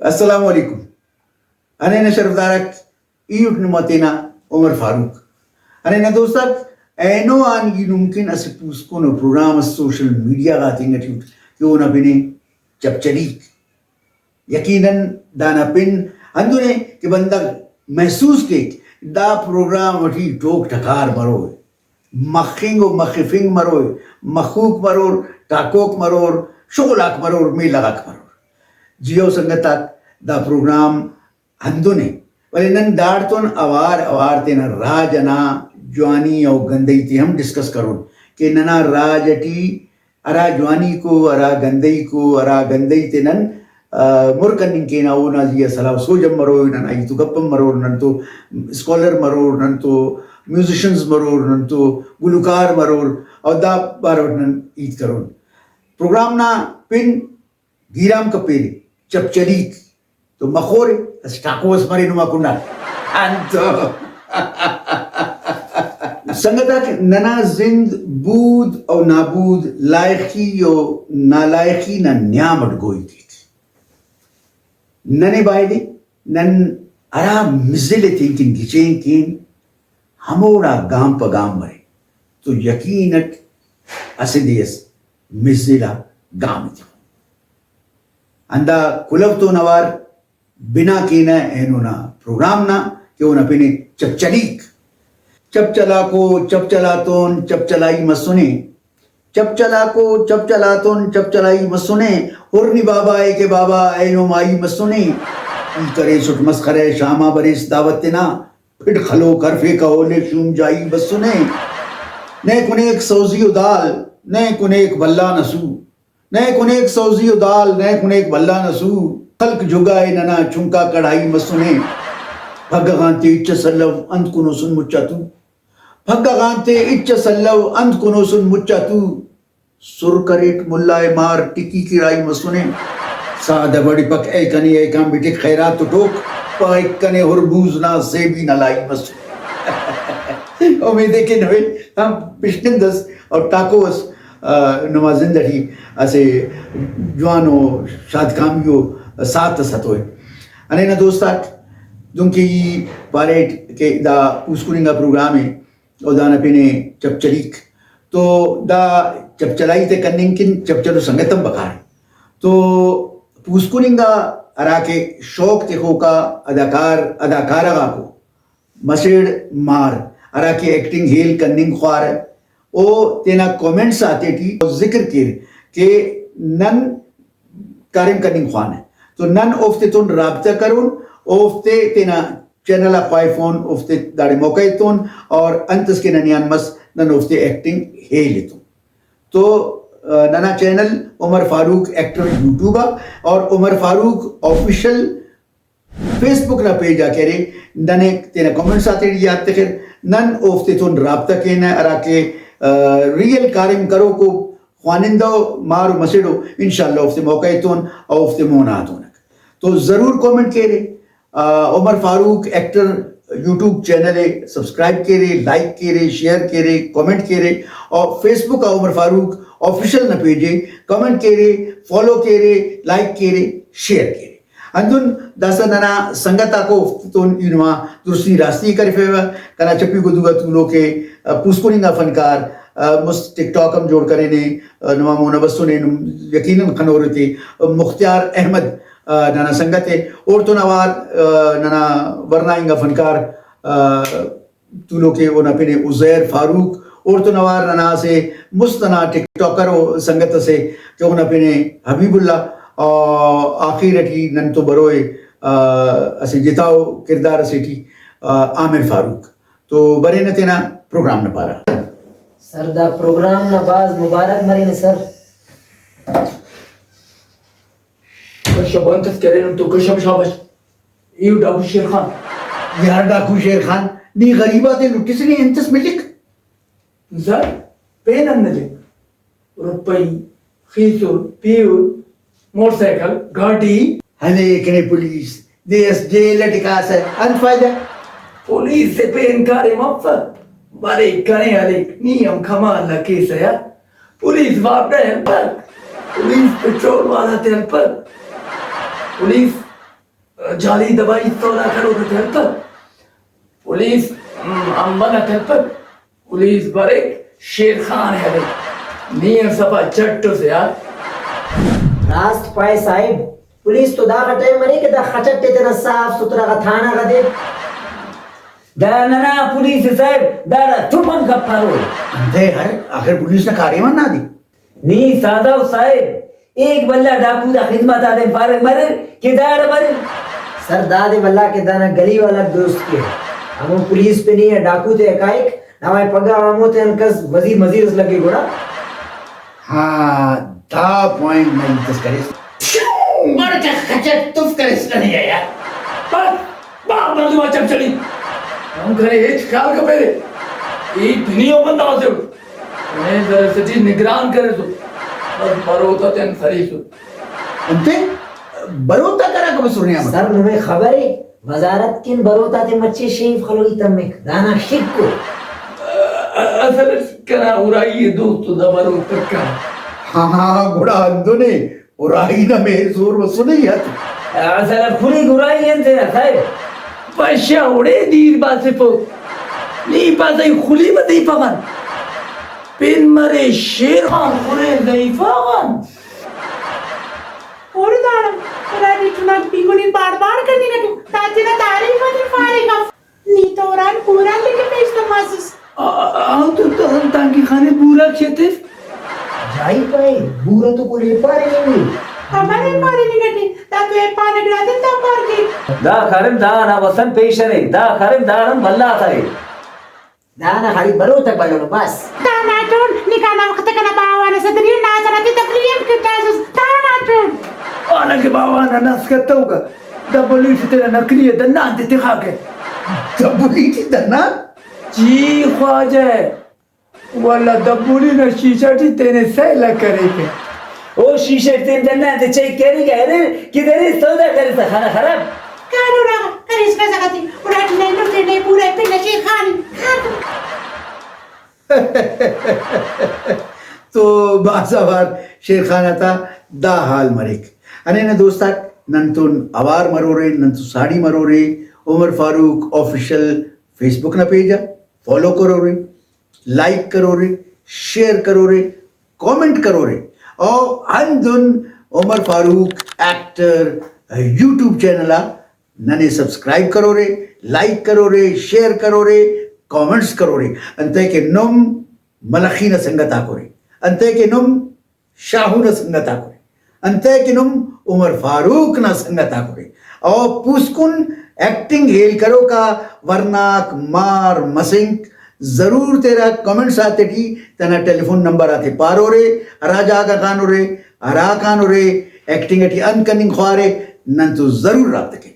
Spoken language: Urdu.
السلام عليكم. أنا نشرف دارك إيوت نماتينا عمر فاروق. أنا ندوستك أنو أني ممكن أسيبوس كونه برنامج السوشيال ميديا غاتين أتيوت كيونا بيني چپچلیک. یقیناً دانا پن اندونے کہ بندہ محسوس کے دا پروگرام وٹی ٹوک ٹکار مروئے مخنگ و مخفنگ مروئے مخوک مرور ٹاکوک مرور شغلاک مرور میلاک مرور جیو سنگتاک دا پروگرام اندونے ولی نن دارتون اوار تینا راجنا جوانی او گندئی تی ہم ڈسکس کرون کہ ننا راجٹی ارا جوانی کو ارا گندئی کو ارا گندئی تنن مرکنن کینا اونا زی سلاو سوجم مرور نن ایتو گپم مرور نن تو اسکولر مرور نن تو میوزیشنز مرور نن تو گلوکار مرور اور دا بارو نن ایت کرون پروگرام نا پن گیرام کپیری چپچلیک تو مخورے اسٹاکو اسماری نما کنڈا انتو سنگتا کہ ننا زند بود او نابود لائقی او نالائقی نا نیامت گوئی تھی ننے بائدی نن ارا مزلے تینکن گچین کین ہموڑا گام پا گام مرے تو یقینت اسے دیس مزلہ گام تھی اندہ کلو تو نوار بنا کینا اینونا پروگرام نا کہ اونا پینے چپچلیک چپ چلا کو چپ چلاتون چپ چلائی مسنے چپ چلا کو چپ چلاتون چپ چلائی مسنے ہرنی بابا اے کے بابا اینو مائی مسنے ای کرے سٹ مسخرے شامہ بریس دعوتنا پھٹ خلو کرفے کا اولے شوم جائی بسنے نے کنے ایک سوزی و دال نے کنے ایک بلا نسو نے کنے ایک سوزی و دال نے کنے ایک بلا نسو خلق جگائے ننا چونکا کڑھائی مسنے بھگا غانتے اچھا سلو انت کنو سن مچا تو بھگا غانتے اچھا سلو انت کنو سن مچا تو سر کریٹ ملائے مار ٹکی کی رائی مسنے سادہ بڑی پک اے کنی اے کام بیٹے خیرات تو ٹوک پا ایک کنے ہربوز نا زیبی نہ لائی مسنے امیدے کے نوے ہم پشتندس اور ٹاکوس نما زندگی اسے جوانو شاد کامیو ساتھ ستوئے انہیں نا دوستات دونکی پاریٹ کے دا پوسکوننگا پروگرام ہے اور دانا پینے چپچلیک تو دا چپچلائی تے کننکن چپچلو سنگتم بکار تو پوسکوننگا ارا کے شوق تے خوکا اداکارگا کو مسیڑ مار ارا کے ایکٹنگ ہیل کننگ خوار ہے او تینا کومنٹس آتے تھی ذکر کر کہ نن کارم کننگ خوان ہے تو نن اوفتے تون رابطہ کرون اوفتے تینا چینل اخوائی فون اوفتے داڑی موقعی تون اور انتس کے ننیان مس نن اوفتے ایکٹنگ ہے لیتون تو ننا چینل عمر فاروق ایکٹر یوٹیوبا اور عمر فاروق آفیشل فیس بک نا پیج آ کے رہے ننے تینا کومنٹس آتے رہی یاد تکر نن اوفتے تون رابطہ کینا ارا کے ریل کارم کرو کو خوانندو مارو مسیڑو انشاءاللہ اوفتے موقعی تون اور اوفتے موناتونک تو ضرور کومنٹ کے رہے عمر فاروق ایکٹر یوٹیوب چینل ہے سبسکرائب کرے لائک کرے شیئر کرے کومنٹ کرے اور فیس بک عمر فاروق آفیشل نہ پیجے کمنٹ کرے فالو کرے لائک کرے شیئر کرے اندن داسا ننا سنگتا کو تون اینما درستی راستی کری فیوہ کنا چپی کو دوگا تولو کے پوسکوننگا فنکار مس ٹک ٹاک ہم جوڑ کرے نے نما مونبسو نے یقیناً خنورتی مختار احمد نانا سنگت ہے اور تو نوار نانا ورنائنگا فنکار تولو کے وہ نپینے عزیر فاروق اور تو نوار نانا سے مستنا ٹک ٹاکر سنگت سے کہ وہ نپینے حبیب اللہ آخیر اٹھی نن تو بروئے اسے جتاؤ کردار سے تھی عامر فاروق تو برے نتینا پروگرام نہ پارا سر دا پروگرام نہ باز مبارک مرین سر کشب انتس کریں تو کشب شابش ایو ڈاکو شیر خان یار ڈاکو شیر خان نی غریبہ دے لٹی سے نہیں انتس ملک سر پینن نلک روپئی خیسو پیو موٹر سائیکل گاڑی ہنے کنے پولیس دیس جیل ٹکاس ہے انفائدہ پولیس سے پین کارے مفت بارے کنے علیک نیم کھمان لکی سیا پولیس واپنے ہیں پر پولیس پٹرول والا تین پر پولیس جعلی دوائی تولا کرو تو پولیس امبنا تھپر پولیس برے شیر خان ہے نیم سفا چٹو سے یار راست پائے صاحب پولیس تو دا ٹائم مرے کہ دا خچٹ تینا صاف ستھرا کا تھانہ کا دے دا ننا پولیس صاحب دا تھپن کا پھارو انتے ہر آخر پولیس نے کاریمان نہ دی نی سادہ صاحب ایک بلہ ڈاکو دا خدمت آدھے فارغ مرے کہ داڑ مرے سر دادے بلہ کے دانا گلی والا دوست کے ہمیں پولیس پہ نہیں ہے ڈاکو تے اکائک ہمیں پگا ہموں تے انکس مزید اس لگے گوڑا ہاں دا پوائنٹ میں انتس کرے مر کے خچٹ تف کر اس نہیں ہے یار بات نظمہ چپ چلی ہم کرے ایچ خیال کا پہلے ایک دنیوں بندہ ہو سے انہیں ذرا سچی نگران کرے سو بس بروتا تین سری سو انتے بروتا کرا کب سنیا مطلب سر نمیں خبر ہے وزارت کن بروتا تے مچے شیف خلوی تمک دانا شک کو اصل کنا ارائی دوست دا بروتا کا ہاں گوڑا اندو نے ارائی نہ میں زور و سنی ہے اصل کھلی گرائی انتے نا صاحب پاشا اڑے دیر باز پو نہیں پاسا ہی کھلی بدی پاگن پین مرے شیر خان خورے ضعیفہ خان اور دارم رانی چنک بیگونی بار بار کرنی نکو تاچے نا تاریخ آنی فارغ اف نیتا اوران پورا لکے پیش تماسس آؤ تو تانکی خانے بورا کھیتیف جائی پائے بورا تو کو لے پارے نہیں ہوئی ہمارے پارے نہیں گٹی تا تو اے پانے گڑا دن تا پار کے دا خرم دانا وسن پیشنے دا خرم دانم بھلا تھے دانا خالی برو تک بلو بس تانا چون نکانا وقت کنا باوانا صدری ناظرہ تی تقلیم کی تازس تانا چون آنا کے باوانا ناس کرتا ہوگا دبولی سے تیرا نکلی ہے دنان دیتے خاکے دبولی تھی دنا جی خواجہ والا دبولی نا شیشہ تھی تینے سیلہ کرے کے او شیشے تین دننا تے چاہی کہنے گئے رہے کدھر ہی سودا کرے تا کھانا خراب کانو راگا کریس کا سکتی اڑا ٹھنے لٹے لے پورے پہ نشی خانی تو بازا بار شیر خانہ تا دا حال مریک انے نا دوستا ننتون اوار مرو رے ننتو ساڑی مرو رے عمر فاروق آفیشل فیس بک نا پیجا فالو کرو رے لائک کرو رے شیئر کرو رے کومنٹ کرو رے اور ہندن عمر فاروق ایکٹر یوٹیوب چینل ننے سبسکرائب کرو رے لائک کرو رے شیئر کرو رے کامنٹس کرو رے انتے کہ نم ملخین سنگتا کو رے انتے کہ نم شاہون سنگتا کو رے انتے کہ نم عمر فاروق نہ سنگتا کو رے اور پوسکن ایکٹنگ ہیل کرو کا ورناک مار مسنک ضرور تیرا کمنٹس آتے تھی تینا ٹیلیفون نمبر آتے پارو رے راجا آگا کانو رے ارا کانو رے ایکٹنگ اٹھی ان کننگ خوارے نن تو ضرور رابطہ کے